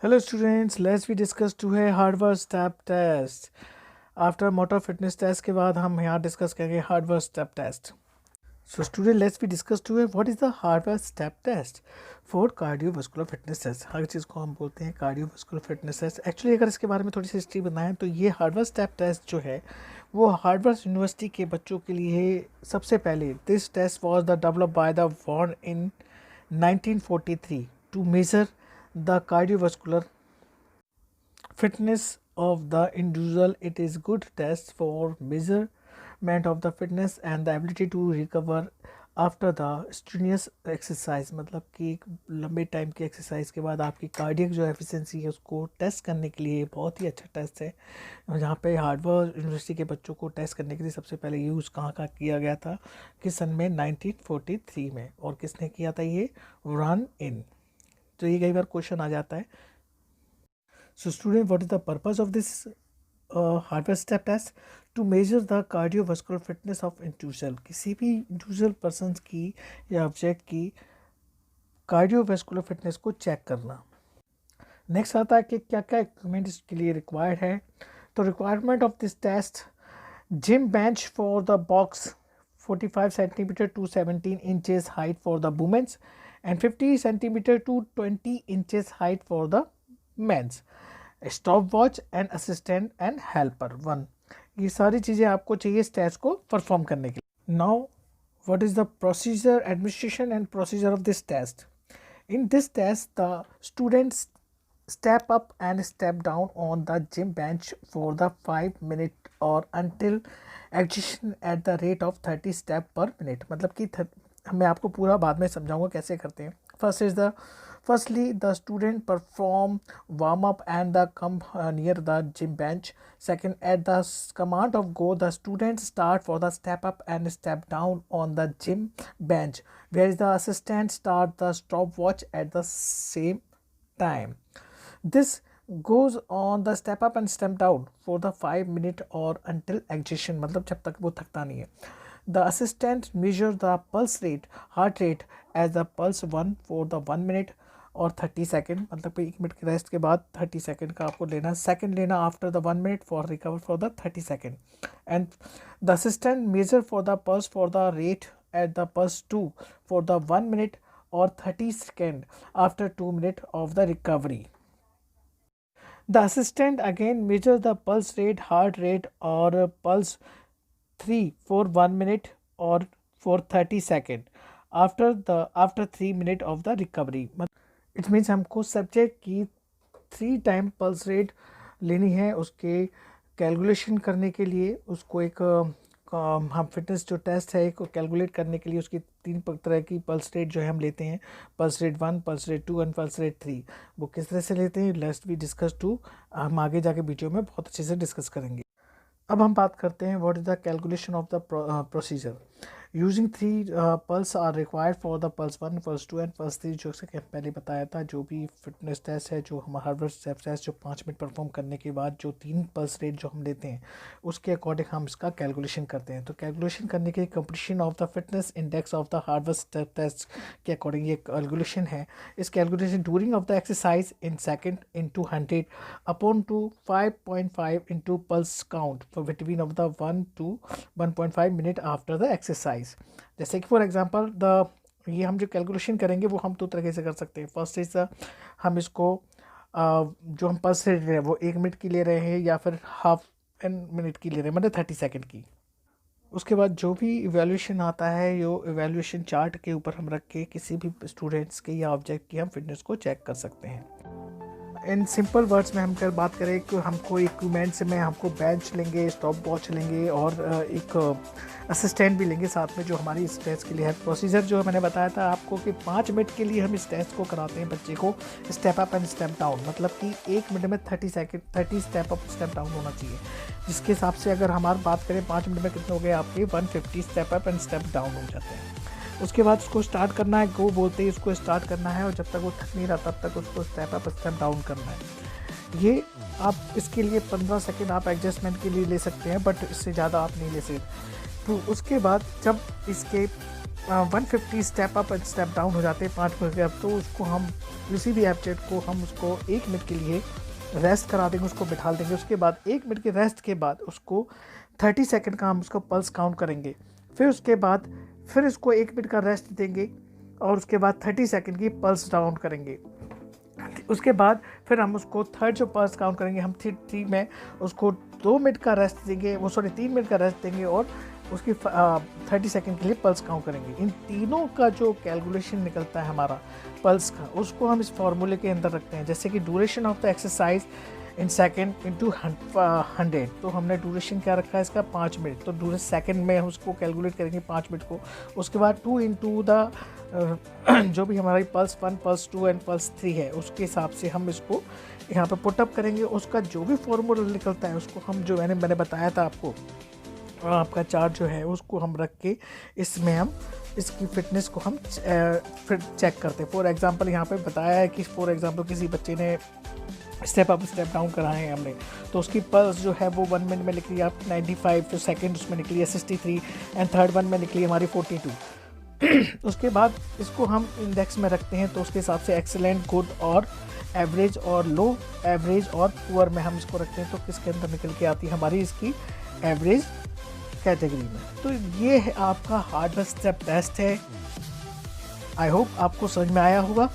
Hello students, let's we discuss today hardware step test. After motor fitness test के बाद हम यहाँ discuss करेंगे hardware step test. So student, let's we discuss today what is the hardware step test for cardiovascular fitness test. हर चीज़ को हम बोलते हैं cardiovascular fitness test. Actually अगर इसके बारे में थोड़ी सी हिस्ट्री बताएं तो ये hardware step test जो है वो हार्वर्ड यूनिवर्सिटी के बच्चों के लिए सबसे पहले this test was the develop by the warn in 1943 to measure the cardiovascular fitness of the individual. It is good test for measurement of the fitness and the ability to recover after the strenuous exercise, मतलब कि एक लंबे time की exercise के बाद आपकी cardiac जो efficiency है उसको टेस्ट करने के लिए बहुत ही अच्छा टेस्ट है। जहाँ पे हार्वर्ड यूनिवर्सिटी के बच्चों को टेस्ट करने के लिए सबसे पहले यूज़ कहाँ का किया गया था, किस सन में 1943 में, और किसने किया था ये, रन इन। तो ये कई बार क्वेश्चन आ जाता है। So student, what is the purpose of this Harvard step test? To measure the cardiovascular fitness of individual, किसी भी इंडिविजुअल पर्सन की या ऑब्जेक्ट की कार्डियोवास्कुलर फिटनेस को चेक करना। नेक्स्ट आता है कि क्या क्या इक्विपमेंट इसके लिए रिक्वायर्ड है। तो requirement of this test, gym bench for the box 45 centimetre to 17 inches height for the womens and 50 centimetre to 20 inches height for the mens, stopwatch and assistant and helper 1। ये सारी चीज़ें आपको चाहिए इस test को perform करने के लिए। Now what is the procedure, administration and procedure of this test? In this test the students step up and step down on the gym bench for the 5 minute or until exertion at the rate of 30 step per minute। मतलब कि मैं आपको पूरा बाद में समझाऊंगा कैसे करते हैं। Firstly the student perform warm up and the come near the gym bench. Second, at the command of go, the students start for the step up and step down on the gym bench, where the assistant start the stopwatch at the same time. This goes on the step up and step down for the 5 minute or until exhaustion, मतलब जब तक वो थकता नहीं है। The assistant measure the pulse rate, heart rate as the pulse 1 for the 1 minute और 30 second, मतलब कि 1 मिनट की रेस्ट के बाद 30 सेकेंड का आपको लेना, सेकेंड लेना after the 1 minute for recover for the 30 second. And the assistant measure for the pulse for the rate at the pulse 2 for the 1 minute और 30 second after 2 minute of the recovery. The assistant again measures the pulse rate, heart rate or pulse 3 for 1 minute or for 30 second after 3 minute of the recovery। It means हमको subject की 3 time pulse rate लेनी है, उसके calculation करने के लिए उसको एक हम फिटनेस जो टेस्ट है को कैलकुलेट करने के लिए उसकी 3 तरह की पल्स रेट जो है हम लेते हैं, pulse rate 1, pulse rate 2 and pulse rate 3। वो किस तरह से लेते हैं, लेट्स वी डिस्कस टू, हम आगे जाके वीडियो में बहुत अच्छे से डिस्कस करेंगे। अब हम बात करते हैं what is the calculation of the procedure. Using 3 pulse are required for the pulse 1, pulse 2 and pulse 3। जो कि पहले बताया था, जो भी फिटनेस टेस्ट है, जो हमारा हार्वर्ड स्टेप टेस्ट जो 5 मिनट परफॉर्म करने के बाद जो 3 पल्स रेट जो हम लेते हैं उसके अकॉर्डिंग हम इसका कैलकुलेशन करते हैं। तो कैलकुलेशन करने के लिए competition of the fitness index of the Harvard step test के अकॉर्डिंग ये कैलकुलेशन है। इस calculation during of the exercise in second into 100 upon to 5.5 into pulse count for between of the 1 to 1.5 minute after the exercise. जैसे कि for example ये हम जो calculation करेंगे वो हम 2 तरीके से कर सकते हैं। फर्स्ट इज हम इसको जो हम पल्स रेट ले रहे हैं वो 1 मिनट की ले रहे हैं या फिर हाफ एन मिनट की ले रहे हैं, मतलब 30 सेकेंड की। उसके बाद जो भी इवैल्यूएशन आता है, यो इवैल्यूएशन चार्ट के ऊपर हम रख के किसी भी स्टूडेंट्स के या ऑब्जेक्ट की हम फिटनेस को चेक कर सकते हैं। इन सिंपल वर्ड्स में हम कर बात करें कि हमको इक्विपमेंट्स में हमको बेंच लेंगे, स्टॉप वॉच लेंगे और एक असिस्टेंट भी लेंगे साथ में जो हमारी इस टेस्ट के लिए है। प्रोसीजर जो मैंने बताया था आपको कि 5 मिनट के लिए हम इस टेस्ट को कराते हैं बच्चे को step up and step down, मतलब कि 1 मिनट में 30 स्टेप अप स्टेप डाउन होना चाहिए, जिसके हिसाब से अगर हमारी बात करें 5 मिनट में कितने हो गए आपके 150 step up and step down हो जाते हैं। उसके बाद उसको स्टार्ट करना है, गो बोलते ही उसको स्टार्ट करना है और जब तक वो थक नहीं रहा तब तक उसको स्टेप अप स्टेप डाउन करना है। ये आप इसके लिए 15 सेकेंड आप एडजस्टमेंट के लिए ले सकते हैं, बट इससे ज़्यादा आप नहीं ले सकते। तो उसके बाद जब इसके 150 step up and step down हो जाते हैं 5 मिनट के। अब तो उसको हम किसी भी एब्जेक्ट को हम उसको 1 मिनट के लिए रेस्ट करा देंगे, उसको बिठा देंगे। उसके बाद 1 मिनट के रेस्ट के बाद उसको 30 सेकंड का हम उसको पल्स काउंट करेंगे। फिर उसके बाद फिर इसको 1 मिनट का रेस्ट देंगे और उसके बाद 30 सेकंड की पल्स काउंट करेंगे। उसके बाद फिर हम उसको थर्ड जो पल्स काउंट करेंगे, हम 3 में उसको 2 मिनट का रेस्ट देंगे, 3 मिनट का रेस्ट देंगे और उसकी 30 सेकंड के लिए पल्स काउंट करेंगे। इन तीनों का जो कैलकुलेशन निकलता है हमारा पल्स का, उसको हम इस फॉर्मूले के अंदर रखते हैं। जैसे कि duration of the exercise in second into 100, तो हमने ड्यूरेशन क्या रखा है इसका 5 मिनट, तो ड्यूरेशन सेकंड में हम उसको कैलकुलेट करेंगे 5 मिनट को। उसके बाद 2 इंटू द जो भी हमारी पल्स 1, पल्स 2 एंड पल्स 3 है, उसके हिसाब से हम इसको यहाँ पे पुटअप करेंगे। उसका जो भी फॉर्मूला निकलता है उसको हम जो मैंने बताया था आपको, आपका चार्ट जो है उसको हम रख के इसमें हम इसकी फिटनेस को हम फिर चेक करते हैं। फॉर एग्जांपल यहाँ पे बताया है कि फॉर एग्जांपल किसी बच्चे ने स्टेप अप स्टेप डाउन कराए हैं हमने, तो उसकी पल्स जो है वो 1 मिनट में निकली आप 95, जो सेकंड उसमें निकली है 63 एंड थर्ड वन में निकली हमारी 42। उसके बाद इसको हम इंडेक्स में रखते हैं, तो उसके हिसाब से एक्सीलेंट, गुड और एवरेज और लो, एवरेज और पुअर में हम इसको रखते हैं। तो किसके अंदर निकल के आती है हमारी इसकी एवरेज कैटेगरी में। तो ये है आपका हार्डवेयर स्टेप टेस्ट है। आई होप आपको समझ में आया होगा।